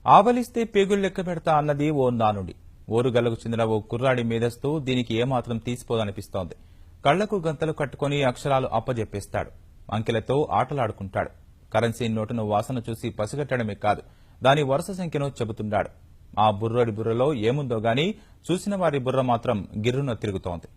ఆవలిస్తే పేగులు లెక్క పెడతా అన్నది ఓ నానుడి. ఓరుగల్లకు చెందిన ఓ కుర్రాడి మేధస్సు దీనికి ఏమాత్రం తీసిపోదనిపిస్తోంది. కళ్లకు గంతలు కట్టుకుని అక్షరాలు అప్పజెప్పేస్తాడు. అంకెలతో ఆటలాడుకుంటాడు. కరెన్సీ నోటును వాసన చూసి పసిగట్టడమే కాదు, దాని వరుస సంఖ్యను చెబుతున్నాడు. ఆ బుర్రోడి బుర్రలో ఏముందో గాని చూసిన వారి బుర్ర మాత్రం గిర్రున తిరుగుతోంది.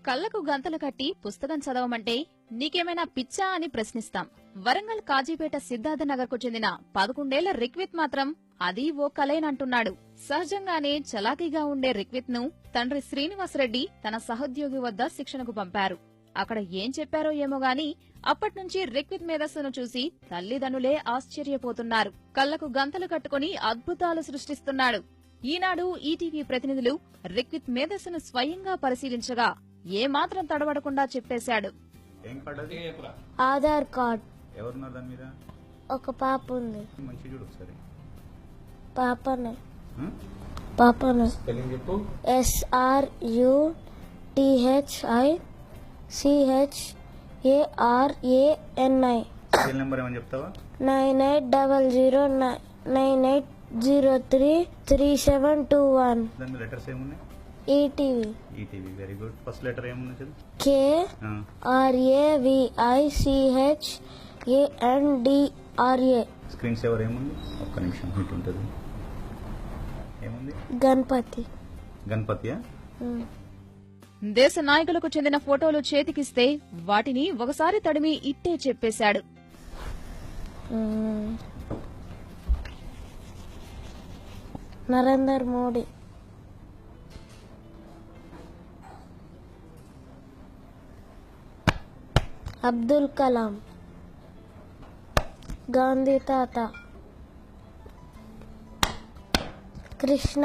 కళ్లకు గంతలు కట్టి పుస్తకం చదవమంటే నీకేమైనా పిచ్చా అని ప్రశ్నిస్తాం. వరంగల్ కాజీపేట సిద్ధార్థనగర్ కు చెందిన 11 ఏళ్ల రిక్విత్ మాత్రం అది ఓ కలేనంటున్నాడు. సహజంగానే చలాకీగా ఉండే రిక్విత్ ను తండ్రి శ్రీనివాసరెడ్డి తన సహోద్యోగి వద్ద శిక్షణకు పంపారు. అక్కడ ఏం చెప్పారో ఏమో గాని అప్పట్నుంచి రిక్విత్ మేధస్సును చూసి తల్లిదండ్రులే ఆశ్చర్యపోతున్నారు. కళ్లకు గంతలు కట్టుకుని అద్భుతాలు సృష్టిస్తున్నాడు. ఈనాడు ఈటీవీ ప్రతినిధులు రిక్విత్ మేధస్సును స్వయంగా పరిశీలించగా ఏమాత్రం తడబడకుండా చెప్పేశాడు. ఆధార్ కార్డ్. ఎవరున్నారు దాని మీద? ఒక పాప ఉంది. మంచి చూడు ఒకసారి. పాపనే. స్పెల్లింగ్ చెప్పు. SRUTHICHARANI. సీరియల్ నెంబర్ ఏమని చెప్తావా? 980098033721. దాని మీద లెటర్స్ ఏమున్నాయి? ETV. Very good. First letter ఏమున్నది? KRAVICHANDRA. స్క్రీన్ సేవర్ ఏముంది? ఒక్క నిమిషం హిట్ ఉంటుంది. ఏముంది? గణపతియా? దేశ నాయకులకు చెందిన ఫోటోలు చేతికిస్తే వాటిని ఒకసారి తడిమి ఇట్టే చెప్పేశాడు. నరేంద్ర మోడీ, అబ్దుల్ కలాం, గాంధీ తాత, Krishna,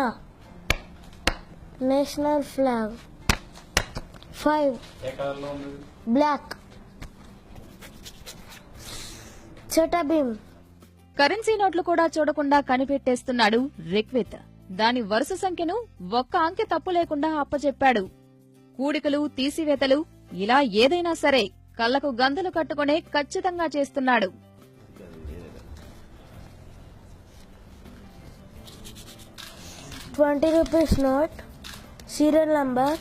national flag, 5 block, Chhota Bheem. Currency నోట్లు కూడా చూడకుండా కనిపెట్టేస్తున్నాడు రిక్విత్. దాని వరుస సంఖ్యను ఒక్క అంకె తప్పు లేకుండా అప్పచెప్పాడు. కూడికలు, తీసివేతలు ఇలా ఏదైనా సరే కళ్లకు గంతలు కట్టుకునే ఖచ్చితంగా చేస్తున్నాడు. ₹20 note, serial number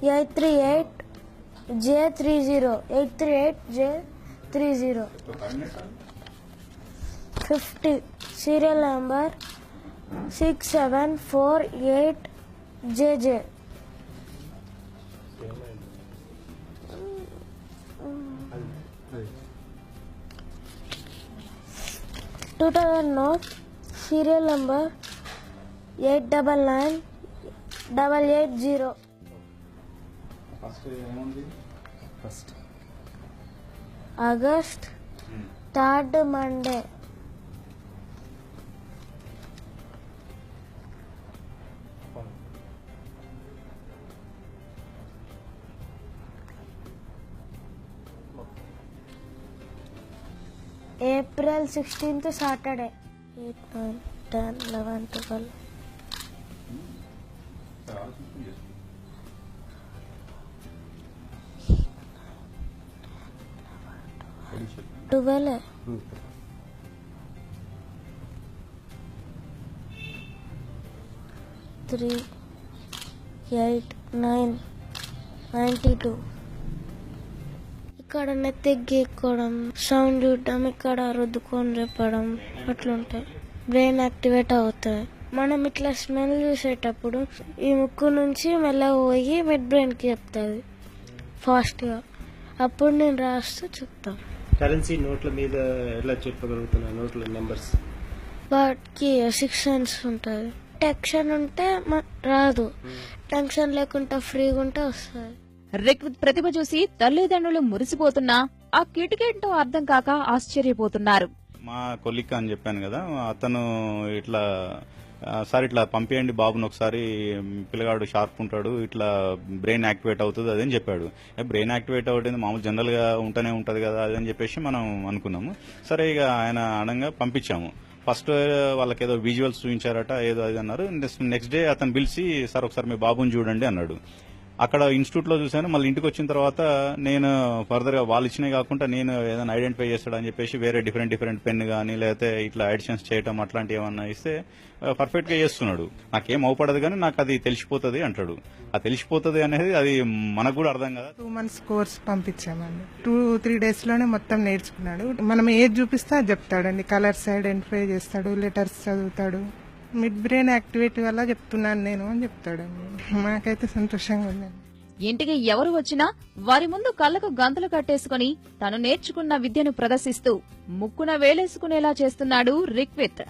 838J30, 838J30. 50, serial number 6748JJ. 2000 note, serial number 899880. August 3rd Monday. April 16th Saturday. 8, 9, 10, 11, 12. Twelve. 3, 8, 9, 92. ఇక్కడ నెత్తెగ్గెక్కడం, సౌండ్ చూడటం, ఇక్కడ రుద్దుకొని చెప్పడం అట్లుంటాయి. బ్రెయిన్ యాక్టివేట్ అవుతుంది. మనం ఇట్లా స్మెల్ చూసేటప్పుడు ఈ ముక్కు నుంచి మెల్లగా పోయి మిడ్ బ్రెయిన్ కి చెప్తుంది ఫాస్ట్ గా. అప్పుడు నేను రాస్తూ చెప్తాను. కరెన్సీ నోట్ల మీద ఎలా చెప్పగలుగుతున్నా? నోట్ల నెంబర్స్ వాటికి 6 సెన్స్ ఉంటుంది. టెన్షన్ ఉంటే రాదు, టెన్షన్ లేకుండా ఫ్రీగా ఉంటే వస్తుంది. రిక్విత్ ప్రతిభ చూసి తల్లిదండ్రులు మురిసిపోతున్నా ఆ కిటికేంటో అర్థం కాక ఆశ్చర్యపోతున్నారు. మా కొలిక్క అని చెప్పాను కదా, అతను ఇట్లా సార్ ఇట్లా పంపేయండి బాబుని ఒకసారి, పిల్లగాడు షార్ప్ ఉంటాడు, ఇట్లా బ్రెయిన్ యాక్టివేట్ అవుతుంది అదని చెప్పాడు. బ్రెయిన్ యాక్టివేట్ అవుతుంది మామూలు జనరల్ గా ఉంటూనే ఉంటది కదా అదని చెప్పేసి మనం అనుకున్నాము. సరే ఇక ఆయన అనగా పంపించాము. ఫస్ట్ వాళ్ళకి ఏదో విజువల్స్ చూపించారట, ఏదో అది అన్నారు. నెక్స్ట్ డే అతను పిలిచి సార్ ఒకసారి మీ బాబుని చూడండి అన్నాడు. అక్కడ ఇన్స్టిట్యూట్ లో చూశాను. మళ్ళీ ఇంటికి వచ్చిన తర్వాత నేను ఫర్దర్ గా వాళ్ళు ఇచ్చినవి కాకుండా నేను ఏదైనా ఐడెంటిఫై చేస్తాడని చెప్పేసి వేరే డిఫరెంట్ పెన్ కానీ లేకపోతే ఇట్లా అడిషన్స్ చేయటం అట్లాంటివి ఏమన్నా ఇస్తే పర్ఫెక్ట్ గా చేస్తున్నాడు. నాకేం అవపడదు కానీ నాకు అది తెలిసిపోతుంది అంటాడు. ఆ తెలిసిపోతుంది అనేది అది మనకు కూడా అర్థం కదా. 2 months కోర్స్ పంపించామండి. 2-3 days లోనే మొత్తం నేర్చుకున్నాడు. మనం ఏది చూపిస్తే అది చెప్తాడండి. కలర్స్ ఐడెంటిఫై చేస్తాడు, లెటర్స్ చదువుతాడు. మిడ్ బ్రెయిన్ యాక్టివిటీ వల్ల చెప్తున్నాను నేను అని చెప్తాడండి. మాకైతే సంతోషంగా ఉందండి. ఇంటికి ఎవరు వచ్చినా వారి ముందు కళ్లకు గంతలు కట్టేసుకుని తను నేర్చుకున్న విద్యను ప్రదర్శిస్తూ ముక్కున వేలేసుకునేలా చేస్తున్నాడు రిక్విత్.